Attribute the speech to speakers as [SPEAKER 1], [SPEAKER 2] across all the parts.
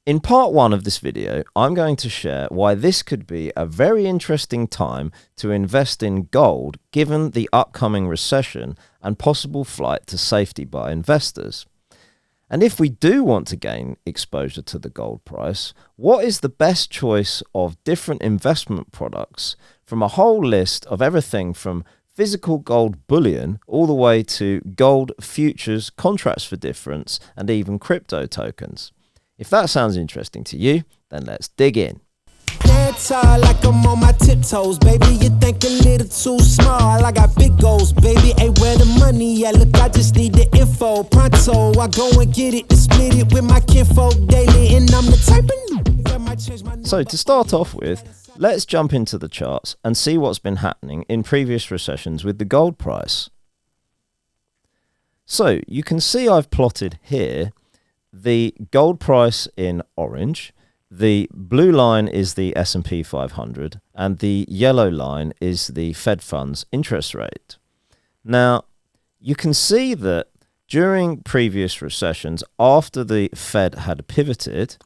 [SPEAKER 1] In part one of this video, I'm going to share why this could be a very interesting time to invest in gold given the upcoming recession and possible flight to safety by investors. And if we do want to gain exposure to the gold price, what is the best choice of different investment products from a whole list of everything from physical gold bullion all the way to gold futures, contracts for difference, and even crypto tokens? If that sounds interesting to you, then let's dig in.
[SPEAKER 2] Like I'm on my tiptoes, baby. You think a little too small. I got big goals, baby. Hey, where the money at? Look, I just need the info. Pronto, I go and get it and split it with my kinfolk daily. And I'm the type of...
[SPEAKER 1] So to start off with, let's jump into the charts and see what's been happening in previous recessions with the gold price. So you can see I've plotted here the gold price in orange. The blue line is the S&P 500 and the yellow line is the Fed funds interest rate. Now, you can see that during previous recessions, after the Fed had pivoted,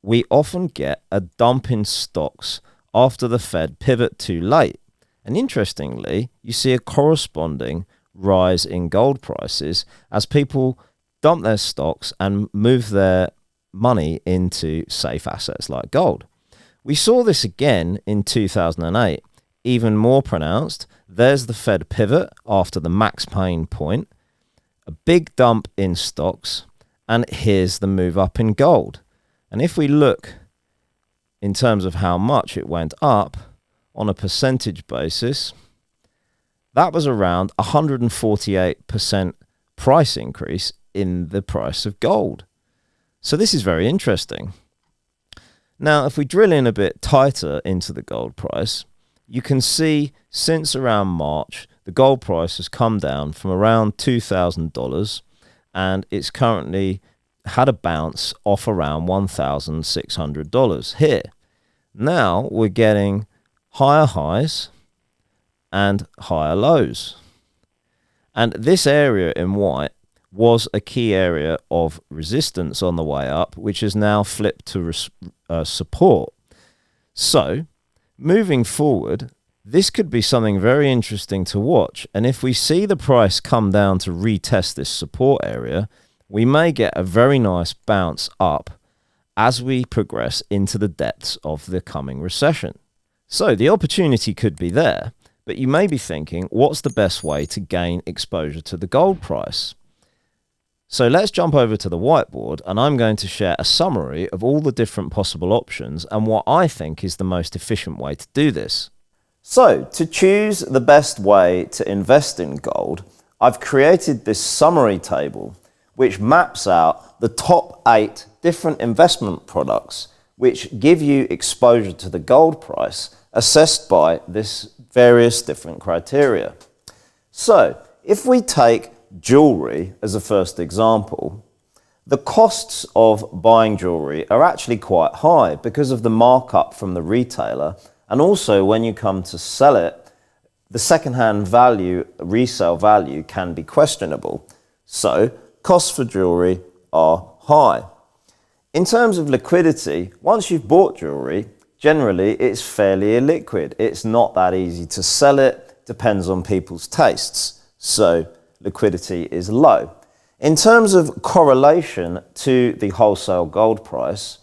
[SPEAKER 1] we often get a dump in stocks after the Fed pivot too late. And interestingly, you see a corresponding rise in gold prices as people dump their stocks and move their money into safe assets like gold. We saw this again in 2008, even more pronounced. There's the Fed pivot after the max pain point, a big dump in stocks, and here's the move up in gold. And if we look in terms of how much it went up on a percentage basis, that was around 148% price increase in the price of gold. So this is very interesting. Now, if we drill in a bit tighter into the gold price, you can see since around March, the gold price has come down from around $2,000 and it's currently had a bounce off around $1,600 here. Now we're getting higher highs and higher lows. And this area in white was a key area of resistance on the way up, which has now flipped to support. So, moving forward, this could be something very interesting to watch. And if we see the price come down to retest this support area, we may get a very nice bounce up as we progress into the depths of the coming recession. So, the opportunity could be there, but you may be thinking, what's the best way to gain exposure to the gold price? So let's jump over to the whiteboard and I'm going to share a summary of all the different possible options and what I think is the most efficient way to do this. So to choose the best way to invest in gold, I've created this summary table which maps out the top 8 different investment products which give you exposure to the gold price assessed by this various different criteria. So if we take jewellery as a first example, the costs of buying jewellery are actually quite high because of the markup from the retailer, and also when you come to sell it, the second-hand value, resale value can be questionable. So costs for jewellery are high. In terms of liquidity, once you've bought jewellery, generally it's fairly illiquid. It's not that easy to sell it, depends on people's tastes. So liquidity is low. In terms of correlation to the wholesale gold price,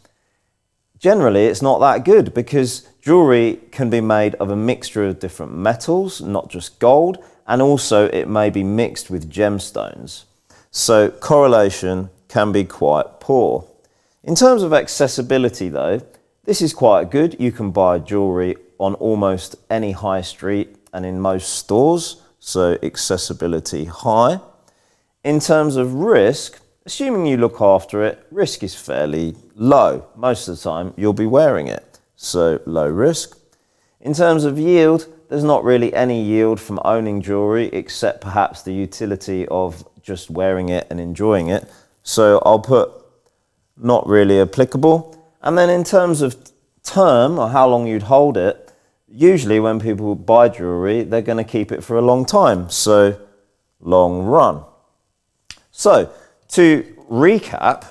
[SPEAKER 1] generally it's not that good because jewellery can be made of a mixture of different metals, not just gold, and also it may be mixed with gemstones. So correlation can be quite poor. In terms of accessibility though, this is quite good. You can buy jewellery on almost any high street and in most stores. So accessibility high. In terms of risk, assuming you look after it, risk is fairly low. Most of the time you'll be wearing it, so low risk. In terms of yield, there's not really any yield from owning jewellery except perhaps the utility of just wearing it and enjoying it. So I'll put not really applicable. And then in terms of term or how long you'd hold it, usually when people buy jewellery, they're going to keep it for a long time, so long run. So to recap,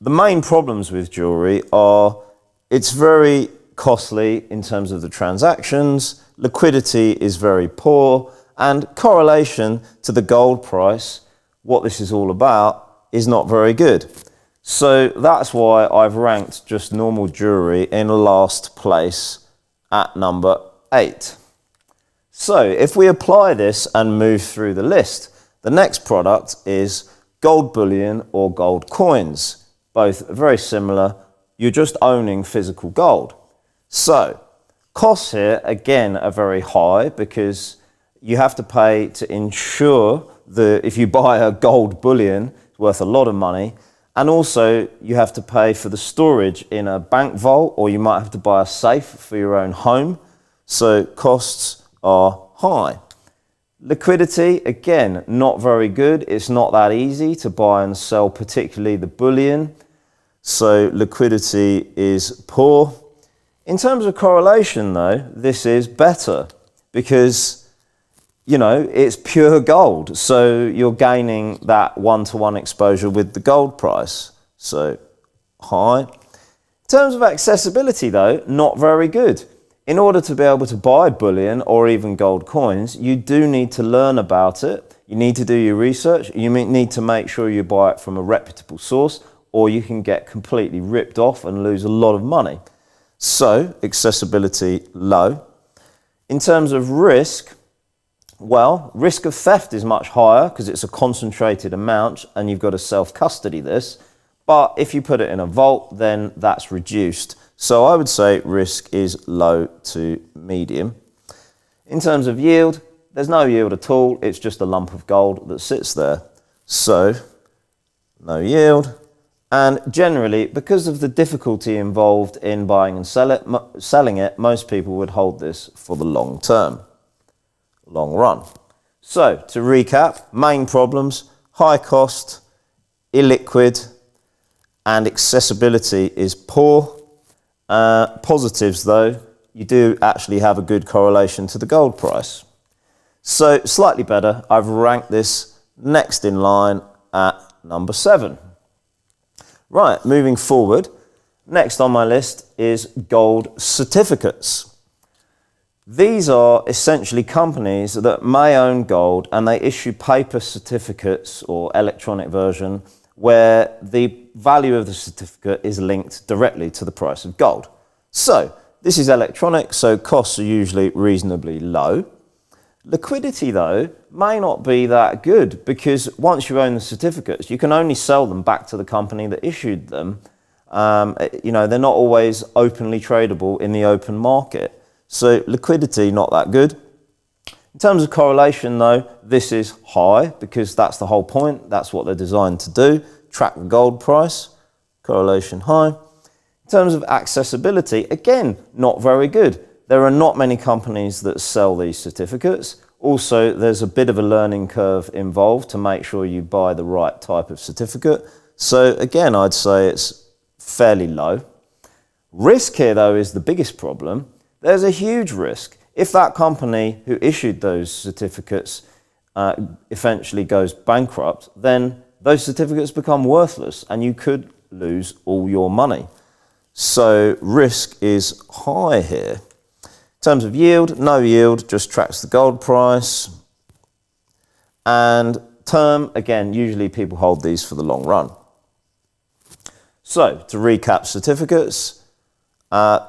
[SPEAKER 1] The main problems with jewellery are it's very costly in terms of the transactions, liquidity is very poor, and correlation to the gold price, what this is all about, is not very good. So that's why I've ranked just normal jewellery in last place at number 8. So if we apply this and move through the list, the next product is gold bullion or gold coins. Both very similar. You're just owning physical gold. So costs here again are very high because you have to pay to insure if you buy a gold bullion, it's worth a lot of money. And also you have to pay for the storage in a bank vault, or you might have to buy a safe for your own home. So costs are high. Liquidity, again, not very good. It's not that easy to buy and sell, particularly the bullion. So liquidity is poor. In terms of correlation, though, this is better because, you know, it's pure gold. So you're gaining that one-to-one exposure with the gold price. So high. In terms of accessibility, though, not very good. In order to be able to buy bullion or even gold coins, you do need to learn about it. You need to do your research. You need to make sure you buy it from a reputable source, or you can get completely ripped off and lose a lot of money. So accessibility low. In terms of risk, well, risk of theft is much higher because it's a concentrated amount and you've got to self-custody this. But if you put it in a vault, then that's reduced. So I would say risk is low to medium. In terms of yield, there's no yield at all. It's just a lump of gold that sits there. So no yield. And generally, because of the difficulty involved in buying and selling it, most people would hold this for the long term, long run. So to recap, main problems: high cost, illiquid, and accessibility is poor. Positives, though, you do actually have a good correlation to the gold price. So slightly better. I've ranked this next in line at number 7. Right, moving forward. Next on my list is gold certificates. These are essentially companies that may own gold and they issue paper certificates or electronic version where the value of the certificate is linked directly to the price of gold. So this is electronic, so costs are usually reasonably low. Liquidity, though, may not be that good because once you own the certificates, you can only sell them back to the company that issued them. You know, they're not always openly tradable in the open market. So liquidity, not that good. In terms of correlation, though, this is high because that's the whole point. That's what they're designed to do, track the gold price. Correlation high. In terms of accessibility, again, not very good. There are not many companies that sell these certificates. Also, there's a bit of a learning curve involved to make sure you buy the right type of certificate. So again, I'd say it's fairly low. Risk here, though, is the biggest problem. There's a huge risk. If that company who issued those certificates eventually goes bankrupt, then those certificates become worthless and you could lose all your money. So risk is high here. In terms of yield, no yield, just tracks the gold price. And term, again, usually people hold these for the long run. So to recap certificates,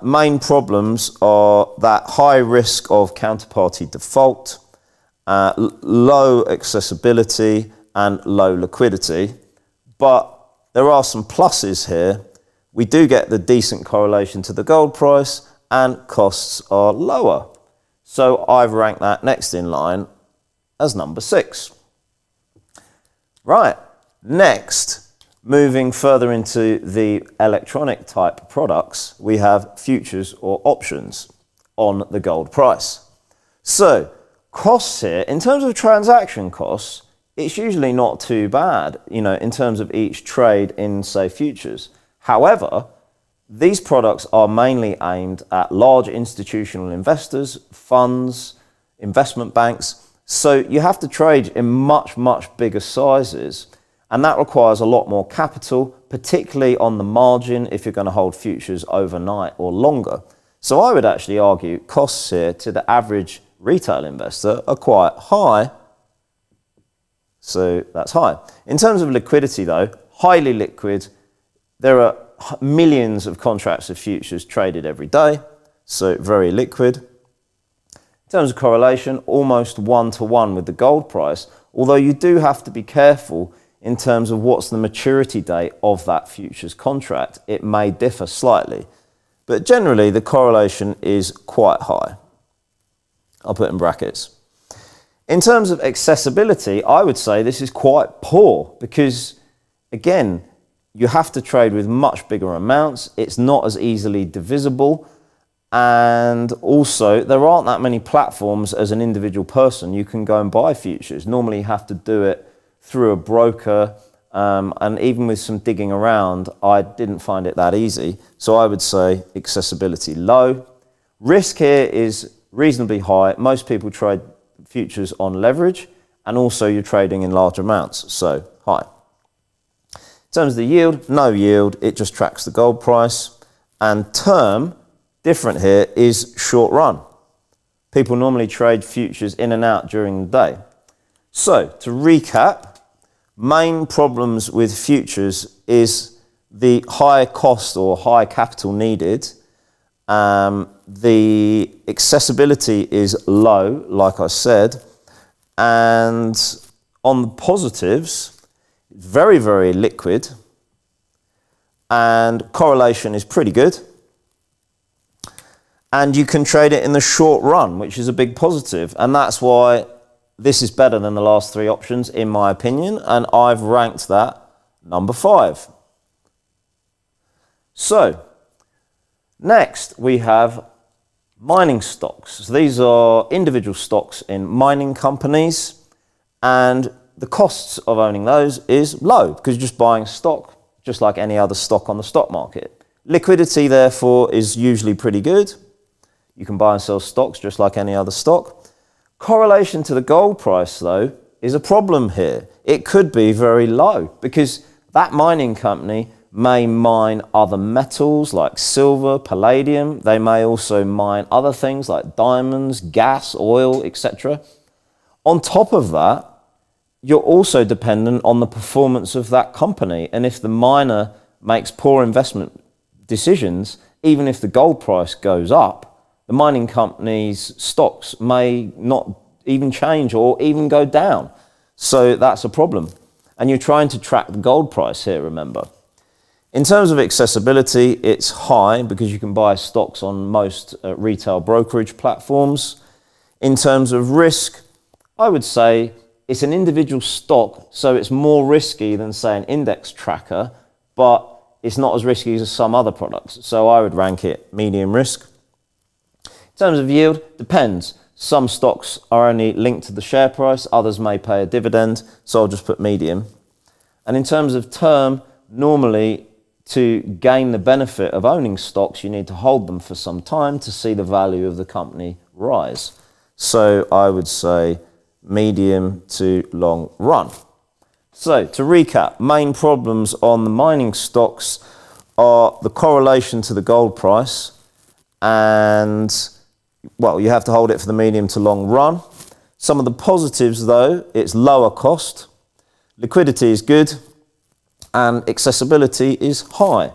[SPEAKER 1] main problems are that high risk of counterparty default, low accessibility and low liquidity. But there are some pluses here. We do get the decent correlation to the gold price and costs are lower. So I've ranked that next in line as number 6. Right, next, moving further into the electronic type products, we have futures or options on the gold price. So costs here, in terms of transaction costs, it's usually not too bad, you know, in terms of each trade in, say, futures. However, these products are mainly aimed at large institutional investors, funds, investment banks. So you have to trade in much, much bigger sizes. And that requires a lot more capital, particularly on the margin if you're going to hold futures overnight or longer. So I would actually argue costs here to the average retail investor are quite high. So that's high. In terms of liquidity though, highly liquid. There are millions of contracts of futures traded every day, so very liquid. In terms of correlation, almost 1-to-1 with the gold price, although you do have to be careful in terms of what's the maturity date of that futures contract. It may differ slightly, but generally the correlation is quite high. I'll put in brackets. In terms of accessibility, I would say this is quite poor because, again, you have to trade with much bigger amounts. It's not as easily divisible. And also, there aren't that many platforms as an individual person you can go and buy futures. Normally, you have to do it through a broker. And even with some digging around, I didn't find it that easy. So I would say accessibility low. Risk here is reasonably high. Most people trade futures on leverage, and also you're trading in large amounts, so high. In terms of the yield, no yield, it just tracks the gold price. And term, different here, is short run. People normally trade futures in and out during the day. So, to recap, main problems with futures is the high cost or high capital needed. The accessibility is low, like I said. And on the positives, very, very liquid, and correlation is pretty good. And you can trade it in the short run, which is a big positive. And that's why this is better than the last three options, in my opinion. And I've ranked that number 5. So, next we have mining stocks. So these are individual stocks in mining companies, and the costs of owning those is low because you're just buying stock just like any other stock on the stock market. Liquidity, therefore, is usually pretty good. You can buy and sell stocks just like any other stock. Correlation to the gold price, though, is a problem here. It could be very low because that mining company may mine other metals like silver, palladium. They may also mine other things like diamonds, gas, oil, etc. On top of that, you're also dependent on the performance of that company. And if the miner makes poor investment decisions, even if the gold price goes up, the mining company's stocks may not even change or even go down. So that's a problem. And you're trying to track the gold price here, remember. In terms of accessibility, it's high because you can buy stocks on most retail brokerage platforms. In terms of risk, I would say it's an individual stock, so it's more risky than, say, an index tracker, but it's not as risky as some other products. So I would rank it medium risk. In terms of yield, depends. Some stocks are only linked to the share price, others may pay a dividend, so I'll just put medium. And in terms of term, normally to gain the benefit of owning stocks, you need to hold them for some time to see the value of the company rise. So I would say medium to long run. So to recap, main problems on the mining stocks are the correlation to the gold price, and well, you have to hold it for the medium to long run. Some of the positives though, it's lower cost, liquidity is good, and accessibility is high.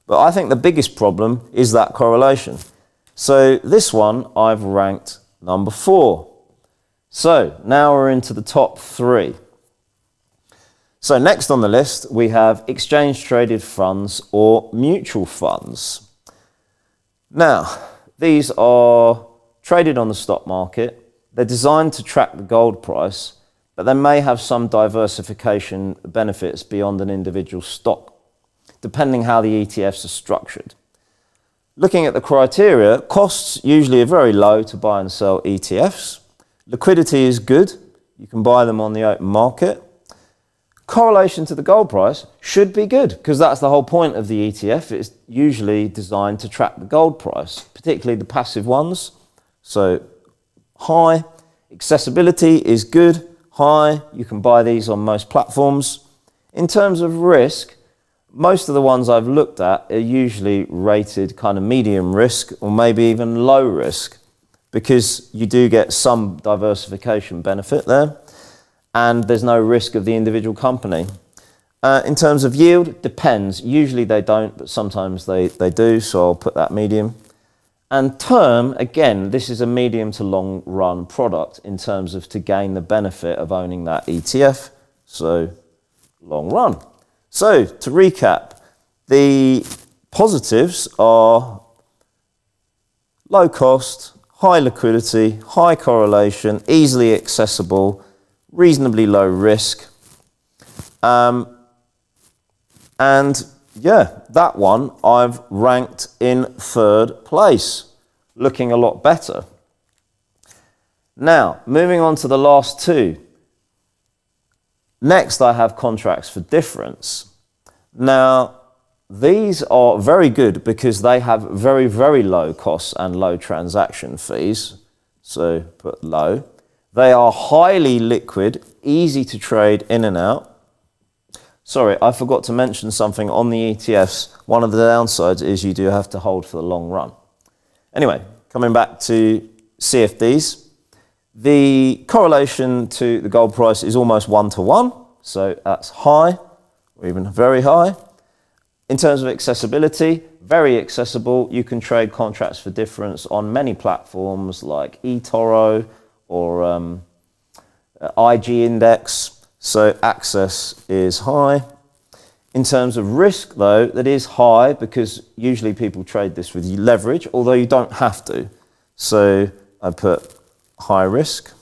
[SPEAKER 1] But I think the biggest problem is that correlation. So this one I've ranked number 4. So now we're into the top 3. So next on the list we have exchange traded funds or mutual funds. Now, these are traded on the stock market. They're designed to track the gold price, but they may have some diversification benefits beyond an individual stock, depending how the ETFs are structured. Looking at the criteria, costs usually are very low to buy and sell ETFs. Liquidity is good. You can buy them on the open market. Correlation to the gold price should be good because that's the whole point of the ETF. It's usually designed to track the gold price, particularly the passive ones. So high. Accessibility is good. High. You can buy these on most platforms. In terms of risk, most of the ones I've looked at are usually rated kind of medium risk or maybe even low risk, because you do get some diversification benefit there and there's no risk of the individual company. In terms of yield, depends. Usually they don't, but sometimes they do, so I'll put that medium. And term, again, this is a medium to long run product in terms of to gain the benefit of owning that ETF, so long run. So to recap, the positives are low cost, high liquidity, high correlation, easily accessible, reasonably low risk. And yeah, that one I've ranked in 3rd place, looking a lot better. Now, moving on to the last two. Next, I have contracts for difference. Now, these are very good because they have very, very low costs and low transaction fees. So put low. They are highly liquid, easy to trade in and out. Sorry, I forgot to mention something on the ETFs. One of the downsides is you do have to hold for the long run. Anyway, coming back to CFDs, the correlation to the gold price is almost 1-to-1, so that's high, or even very high. In terms of accessibility, very accessible. You can trade contracts for difference on many platforms like eToro or IG Index. So access is high. In terms of risk, though, that is high because usually people trade this with leverage, although you don't have to. So I put high risk.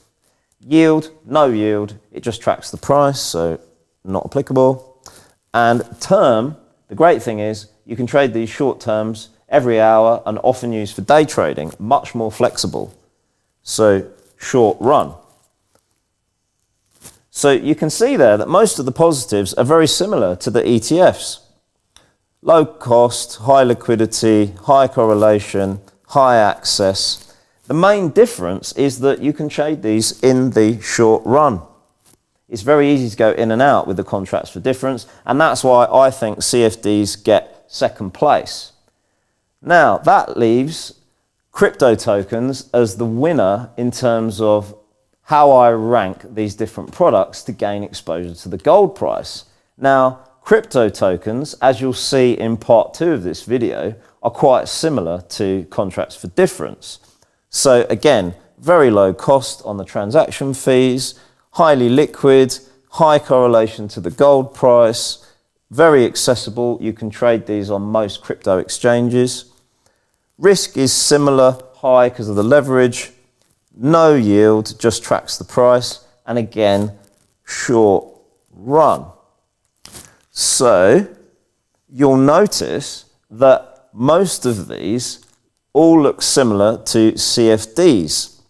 [SPEAKER 1] Yield, no yield. It just tracks the price, so not applicable. And term, the great thing is you can trade these short terms every hour and often used for day trading, much more flexible. So short run. So you can see there that most of the positives are very similar to the ETFs. Low cost, high liquidity, high correlation, high access. The main difference is that you can trade these in the short run. It's very easy to go in and out with the contracts for difference, and that's why I think CFDs get 2nd place. Now, that leaves crypto tokens as the winner in terms of how I rank these different products to gain exposure to the gold price. Now, crypto tokens, as you'll see in part 2 of this video, are quite similar to contracts for difference. So again, very low cost on the transaction fees, highly liquid, high correlation to the gold price, very accessible. You can trade these on most crypto exchanges. Risk is similar, high because of the leverage. No yield, just tracks the price, and again, short run. So you'll notice that most of these all look similar to CFDs,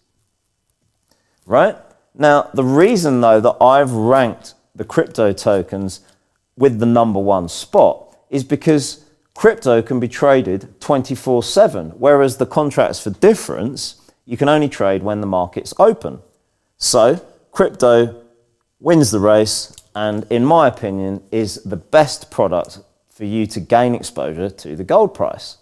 [SPEAKER 1] right? Now, the reason though that I've ranked the crypto tokens with the #1 spot is because crypto can be traded 24/7, whereas the contracts for difference you can only trade when the market's open. So crypto wins the race and, in my opinion, is the best product for you to gain exposure to the gold price.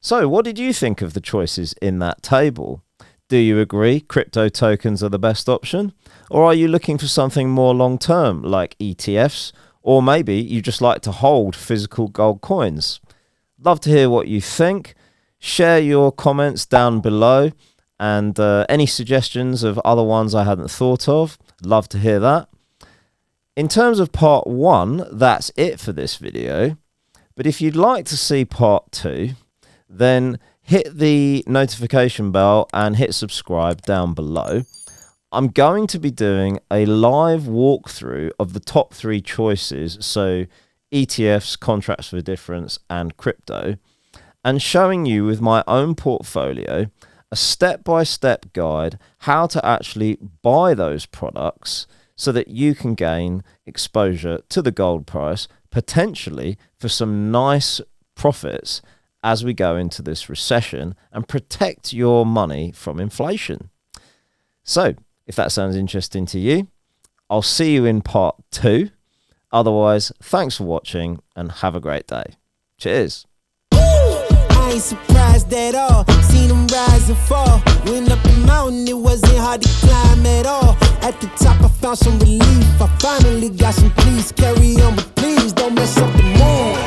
[SPEAKER 1] So what did you think of the choices in that table? Do you agree crypto tokens are the best option? Or are you looking for something more long-term like ETFs? Or maybe you just like to hold physical gold coins? Love to hear what you think. Share your comments down below and any suggestions of other ones I hadn't thought of. Love to hear that. In terms of part 1, that's it for this video. But if you'd like to see part 2, then hit the notification bell and hit subscribe down below. I'm going to be doing a live walkthrough of the top 3 choices, so ETFs, contracts for difference, and crypto, and showing you with my own portfolio a step-by-step guide how to actually buy those products so that you can gain exposure to the gold price, potentially for some nice profits as we go into this recession, and protect your money from inflation. So if that sounds interesting to you, I'll see you in part 2. Otherwise, thanks for watching and have a great day. Cheers.
[SPEAKER 2] I ain't surprised at all. Seen them rise and fall. Went up the mountain, it wasn't hard to climb at all. At the top, I found some relief. I finally got some peace. Carry on, but please don't mess up the moon.